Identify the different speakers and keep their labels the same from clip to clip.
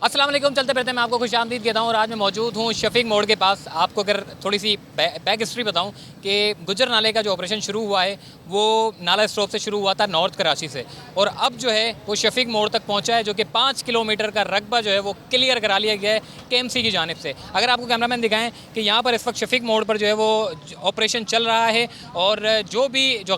Speaker 1: अस्सलाम वालेकुम। चलते फिरते मैं आपको खुशामदीद कहता हूँ और आज मैं मौजूद हूँ शफीक मोड़ के पास। आपको अगर थोड़ी सी बैक हिस्ट्री बताऊँ कि गुजर नाले का जो ऑपरेशन शुरू हुआ है वो नाला स्टॉप से शुरू हुआ था नॉर्थ कराची से, और अब जो है वो शफीक मोड़ तक पहुँचा है, जो कि 5 किलोमीटर का रकबा जो है वो क्लियर करा लिया गया है KMC की जानिब से। अगर आपको कैमरामैन दिखाएँ कि यहाँ पर इस वक्त शफीक मोड़ पर जो है वो ऑपरेशन चल रहा है और जो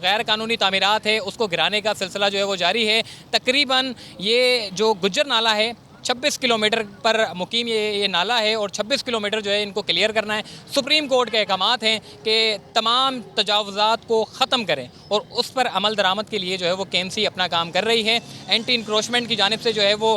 Speaker 1: गैर कानूनी तामीरात है उसको गिराने का सिलसिला जो है वो जारी है। तकरीबन ये जो गुजर नाला है 26 किलोमीटर पर मुकीम ये नाला है और 26 किलोमीटर जो है इनको क्लियर करना है। सुप्रीम कोर्ट के अहकामात हैं कि तमाम तजावुज़ात को ख़त्म करें और उस पर अमल दरामद के लिए जो है वो KMC अपना काम कर रही है। एंटी इंक्रोचमेंट की जानिब से जो है वो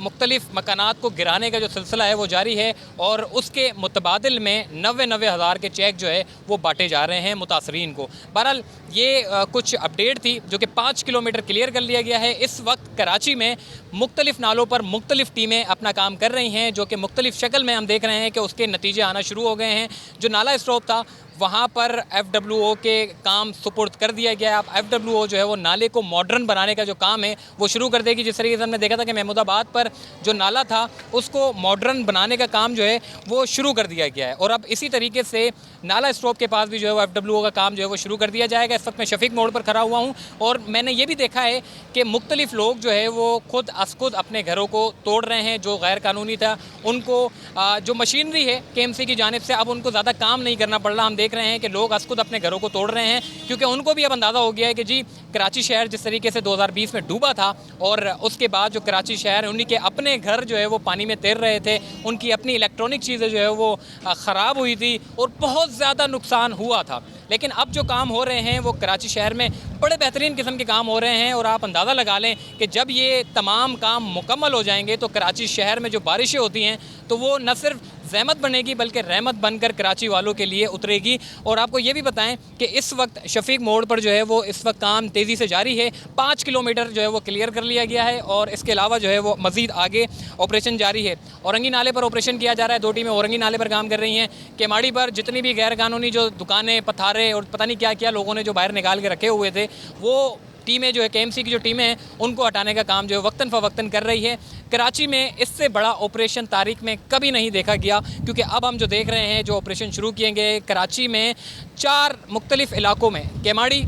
Speaker 1: मुख्तलिफ मकानात को गिराने का जो सिलसिला है वो जारी है और उसके मुतबादिल में 90 हज़ार के चेक जो है वो बांटे जा रहे हैं मुतासरीन को। बहरहाल ये कुछ अपडेट थी जो कि 5 किलोमीटर क्लियर कर लिया गया है। इस वक्त कराची में मुख्तलिफ नालों पर मुख्तलिफ टीमें अपना काम कर रही हैं, जो कि मुख्तलिफ शक्ल में हम देख रहे हैं कि उसके नतीजे आना शुरू हो गए हैं। जो नाला स्टॉप था वहाँ पर FWO के काम सुपुर्द कर दिया गया है। अब FWO जो है वो नाले को मॉडर्न बनाने का जो काम है वो शुरू कर देगी। जिस तरीके से हमने देखा था कि महमूदाबाद पर जो नाला था उसको मॉडर्न बनाने का काम जो है वो शुरू कर दिया गया है और अब इसी तरीके से नाला स्टॉप के पास भी जो है वो FWO का काम जो है वो शुरू कर दिया जाएगा। इस वक्त मैं शफीक मोड़ पर खड़ा हुआ हूँ और मैंने ये भी देखा है कि मुख्तलिफ लोग जो है वो खुद अपने घरों को तोड़ रहे हैं। जो गैर कानूनी था उनको जो मशीनरी है KMC की जानिब से अब उनको ज़्यादा काम नहीं करना पड़ रहा। हम देख रहे हैं कि लोग खुद अपने घरों को तोड़ रहे हैं क्योंकि उनको भी अब अंदाज़ा हो गया है कि जी कराची शहर जिस तरीके से 2020 में डूबा था और उसके बाद जो कराची शहर उन्हीं के अपने घर जो है वो पानी में तैर रहे थे, उनकी अपनी इलेक्ट्रॉनिक चीज़ें जो है वो ख़राब हुई थी और बहुत ज़्यादा नुकसान हुआ था। लेकिन अब जो काम हो रहे हैं वो कराची शहर में बड़े बेहतरीन किस्म के काम हो रहे हैं और आप अंदाज़ा लगा लें कि जब ये तमाम काम मुकम्मल हो जाएंगे तो कराची शहर में जो बारिशें होती हैं तो वो न सिर्फ ज़हमत बनेगी बल्कि रहमत बनकर कराची वालों के लिए उतरेगी। और आपको ये भी बताएं कि इस वक्त शफीक मोड़ पर जो है वो इस वक्त काम तेज़ी से जारी है। 5 किलोमीटर जो है वो क्लियर कर लिया गया है और इसके अलावा जो है वो मज़ीद आगे ऑपरेशन जारी है। औरंगी नाले पर ऑपरेशन किया जा रहा है। 2 टीमें औरंगी नाले पर काम कर रही हैं। केमाड़ी पर जितनी भी गैर कानूनी जो दुकानें, पथारे और पता नहीं क्या क्या लोगों ने जो बाहर निकाल के रखे हुए थे वो टीमें जो है KMC की जो टीमें हैं उनको हटाने का काम जो है वक्तन फ़वक्तन कर रही है। कराची में इससे बड़ा ऑपरेशन तारीख में कभी नहीं देखा गया क्योंकि अब हम जो देख रहे हैं जो ऑपरेशन शुरू किए गए कराची में 4 मुख्तलिफ इलाकों में, केमाड़ी,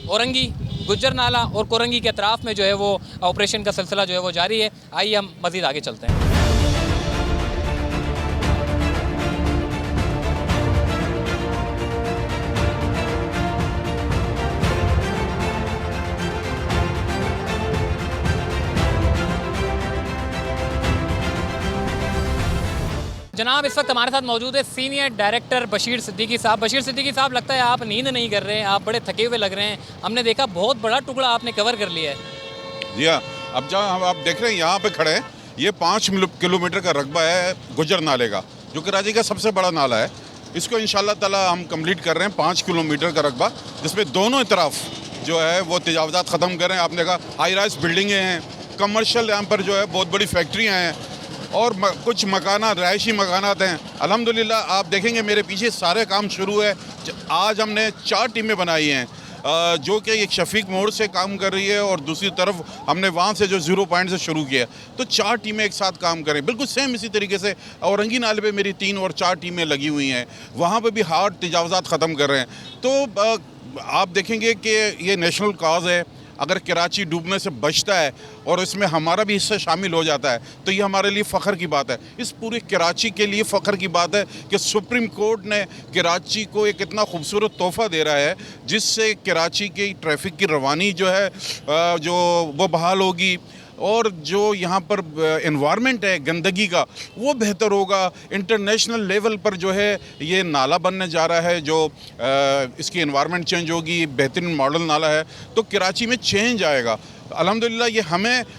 Speaker 1: औरंगी, गुज्जर नाला और कोरंगी के अतराफ़ में जो है वो ऑपरेशन का सिलसिला जो है वो जारी है। आइए हम मज़ीद आगे चलते हैं। जनाब इस वक्त हमारे साथ मौजूद है सीनियर डायरेक्टर बशीर सिद्दीकी साहब। बशीर सिद्दीकी साहब, लगता है आप नींद नहीं कर रहे हैं, आप बड़े थके हुए लग रहे हैं। हमने देखा बहुत बड़ा टुकड़ा आपने कवर कर लिया है।
Speaker 2: जी हाँ, अब जहाँ आप देख रहे हैं यहाँ पे खड़े हैं, ये 5 किलोमीटर का रकबा है गुजर नाले का, जो कराची का सबसे बड़ा नाला है। इसको इंशाल्लाह ताला हम कंप्लीट कर रहे हैं 5 किलोमीटर का रकबा, जिसमें दोनों तरफ जो है वो तजावुज़ात ख़त्म कर रहे हैं। आपने कहा हाई राइज बिल्डिंगें हैं, कमर्शियल यहाँ पर जो है बहुत बड़ी फैक्ट्रियाँ हैं और कुछ मकाना रहायशी मकानात हैं। अल्हम्दुलिल्लाह आप देखेंगे मेरे पीछे सारे काम शुरू है। आज हमने 4 टीमें बनाई हैं जो कि एक शफीक मोड़ से काम कर रही है और दूसरी तरफ हमने वहाँ से जो 0 पॉइंट से शुरू किया, तो 4 टीमें एक साथ काम करें। बिल्कुल सेम इसी तरीके से औरंगी नाले पे मेरी 3 और 4 टीमें लगी हुई हैं, वहाँ पे भी हार्ड तजावुज़ात ख़त्म कर रहे हैं। तो आप देखेंगे कि ये नेशनल काज है। अगर कराची डूबने से बचता है और इसमें हमारा भी हिस्सा शामिल हो जाता है तो ये हमारे लिए फ़ख्र की बात है। इस पूरे कराची के लिए फ़ख्र की बात है कि सुप्रीम कोर्ट ने कराची को एक इतना खूबसूरत तोहफ़ा दे रहा है जिससे कराची की ट्रैफिक की रवानी जो है जो वो बहाल होगी और जो यहाँ पर एनवायरनमेंट है गंदगी का वो बेहतर होगा। इंटरनेशनल लेवल पर जो है ये नाला बनने जा रहा है, जो इसकी एनवायरनमेंट चेंज होगी, बेहतरीन मॉडल नाला है, तो कराची में चेंज आएगा। अल्हम्दुलिल्लाह ये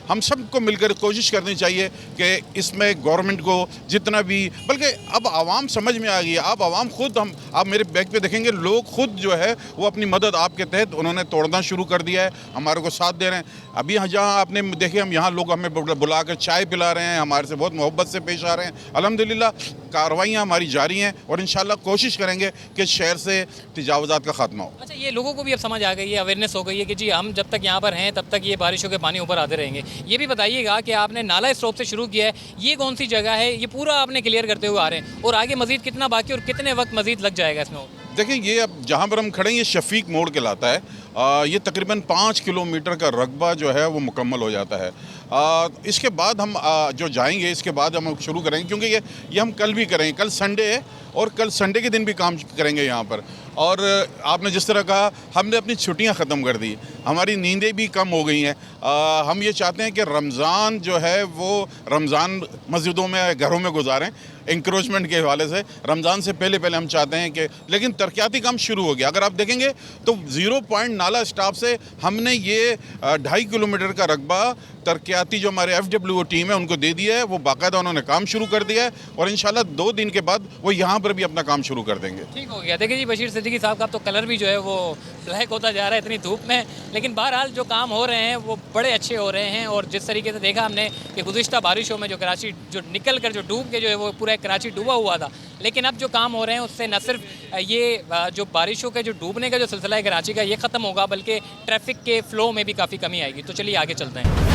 Speaker 2: हम सबको मिलकर कोशिश करनी चाहिए कि इसमें गवर्नमेंट को जितना भी, बल्कि अब आवाम समझ में आ गई है। अब आवाम खुद, आप मेरे बैक पे देखेंगे लोग खुद जो है वो अपनी मदद आपके तहत उन्होंने तोड़ना शुरू कर दिया है, हमारे को साथ दे रहे हैं। अभी जहाँ आपने देखे हम यहाँ लोग हमें बुलाकर चाय पिला रहे हैं, हमारे से बहुत मोहब्बत से पेश आ रहे हैं। अल्हम्दुलिल्लाह कार्रवाइयाँ हमारी जारी हैं और इंशाल्लाह कोशिश करेंगे कि शहर से तजावुज़ात का खात्मा हो।
Speaker 1: अच्छा, ये लोगों को भी अब समझ आ गई है, अवेयरनेस हो गई है कि जी हम जब तक यहाँ पर हैं तब तक ये बारिशों के पानी ऊपर आते रहेंगे। ये भी बताइएगा कि आपने नाला स्टॉप से शुरू किया है, ये कौन सी जगह है, ये पूरा आपने क्लियर करते हुए आ रहे हैं और आगे मजीद कितना बाकी और कितने वक्त मजीद लग जाएगा इसमें?
Speaker 2: देखिए ये अब जहाँ पर हम खड़े हैं ये शफीक मोड़ कहलाता है। ये तकरीबन 5 किलोमीटर का रकबा जो है वो मुकम्मल हो जाता है। इसके बाद हम जो जाएंगे इसके बाद हम शुरू करेंगे, क्योंकि ये हम कल भी करेंगे। कल संडे है और कल संडे के दिन भी काम करेंगे यहाँ पर। और आपने जिस तरह कहा हमने अपनी छुट्टियाँ ख़त्म कर दी, हमारी नींदें भी कम हो गई हैं। हम ये चाहते हैं कि रमज़ान जो है वो रमज़ान मस्जिदों में घरों में गुजारें इंक्रोचमेंट के हवाले से। रमज़ान से पहले हम चाहते हैं कि, लेकिन तरक्याती काम शुरू हो गया। अगर आप देखेंगे तो 0 पॉइंट नाला स्टॉप से हमने ये 2.5 किलोमीटर का रकबा तरक्याती जो हमारे FWO टीम है उनको दे दिया है। वो बाकायदा उन्होंने काम शुरू कर दिया है और इंशाल्लाह 2 दिन के बाद वो यहाँ पर भी अपना काम शुरू कर देंगे।
Speaker 1: ठीक हो गया। देखिए जी, बशीर सिद्दीकी साहब का तो कलर भी जो है वो ब्लैक होता जा रहा है इतनी धूप में, लेकिन बहरहाल जो काम हो रहे हैं वो बड़े अच्छे हो रहे हैं। और जिस तरीके से देखा हमने कि गुज़िश्ता बारिशों में जो कराची जो निकल कर जो डूब के जो है वो पूरा कराची डूबा हुआ था, लेकिन अब जो काम हो रहे हैं उससे न सिर्फ ये जो बारिशों के जो डूबने का जो सिलसिला है कराची का ये ख़त्म होगा, बल्कि ट्रैफिक के फ़्लो में भी काफ़ी कमी आएगी। तो चलिए आगे चलते हैं।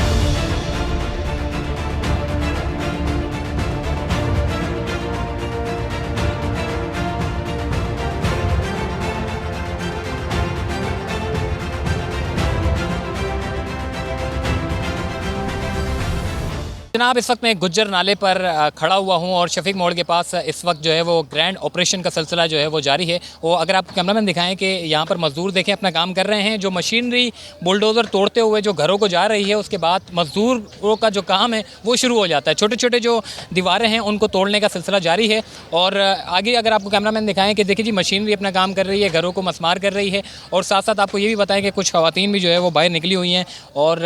Speaker 1: जनाब, इस वक्त मैं गुज्जर नाले पर खड़ा हुआ हूं और शफीक मोड़ के पास इस वक्त जो है वो ग्रैंड ऑपरेशन का सिलसिला जो है वो जारी है। वो अगर आप कैमरामैन दिखाएं कि यहाँ पर मज़दूर देखें अपना काम कर रहे हैं। जो मशीनरी बुलडोज़र तोड़ते हुए जो घरों को जा रही है, उसके बाद मज़दूरों का जो काम है वो शुरू हो जाता है। छोटे छोटे जो दीवारें हैं उनको तोड़ने का सिलसिला जारी है। और आगे अगर आपको कैमरामैन दिखाएँ कि देखिए जी मशीनरी अपना काम कर रही है, घरों को मसमार कर रही है। और साथ साथ आपको ये भी बताएँ कि कुछ ख़वातीन भी जो है वो बाहर निकली हुई हैं। और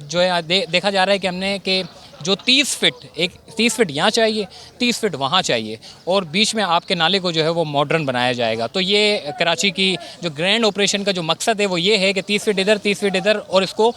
Speaker 1: जो है देखा जा रहा है कि हमने कि जो 30 फीट यहाँ चाहिए, 30 फीट वहाँ चाहिए और बीच में आपके नाले को जो है वो मॉडर्न बनाया जाएगा। तो ये कराची की जो ग्रैंड ऑपरेशन का जो मकसद है वो ये है कि 30 फीट इधर 30 फीट इधर और इसको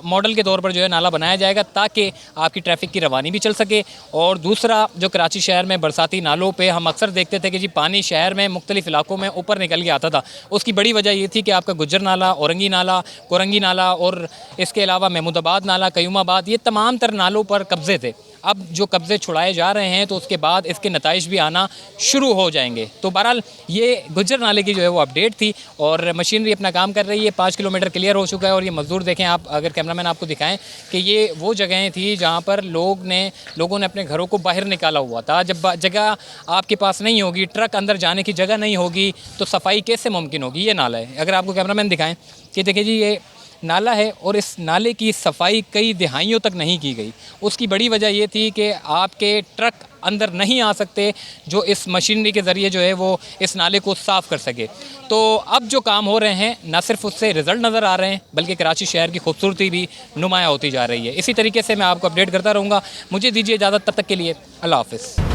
Speaker 1: मॉडल के तौर पर जो है नाला बनाया जाएगा ताकि आपकी ट्रैफिक की रवानी भी चल सके। और दूसरा, जो कराची शहर में बरसाती नालों पे हम अक्सर देखते थे कि जी पानी शहर में मुख्तलिफ इलाकों में ऊपर निकल के आता था। उसकी बड़ी वजह ये थी कि आपका गुज्जर नाला, औरंगी नाला, कोरंगी नाला और इसके अलावा महमूदाबाद नाला, कयूमाबाद, ये तमाम तर नालों पर कब्ज़े थे। अब जो कब्ज़े छुड़ाए जा रहे हैं तो उसके बाद इसके नताइज भी आना शुरू हो जाएंगे। तो बहरहाल ये गुज्जर नाले की जो है वो अपडेट थी और मशीनरी अपना काम कर रही है। 5 किलोमीटर क्लियर हो चुका है। और ये मज़दूर देखें आप, अगर कैमरामैन आपको दिखाएं कि ये वो जगहें थी जहाँ पर लोगों ने अपने घरों को बाहर निकाला हुआ था। जब जगह आपके पास नहीं होगी, ट्रक अंदर जाने की जगह नहीं होगी, तो सफाई कैसे मुमकिन होगी? ये नाला है, अगर आपको कैमरामैन दिखाएँ कि देखिए जी ये नाला है और इस नाले की सफाई कई दिहाइयों तक नहीं की गई। उसकी बड़ी वजह ये थी कि आपके ट्रक अंदर नहीं आ सकते जो इस मशीनरी के ज़रिए जो है वो इस नाले को साफ़ कर सके। तो अब जो काम हो रहे हैं न सिर्फ उससे रिज़ल्ट नज़र आ रहे हैं बल्कि कराची शहर की खूबसूरती भी नुमायाँ होती जा रही है। इसी तरीके से मैं आपको अपडेट करता रहूँगा। मुझे दीजिए इजाज़त, तब तक के लिए अल्लाह हाफ़िज़।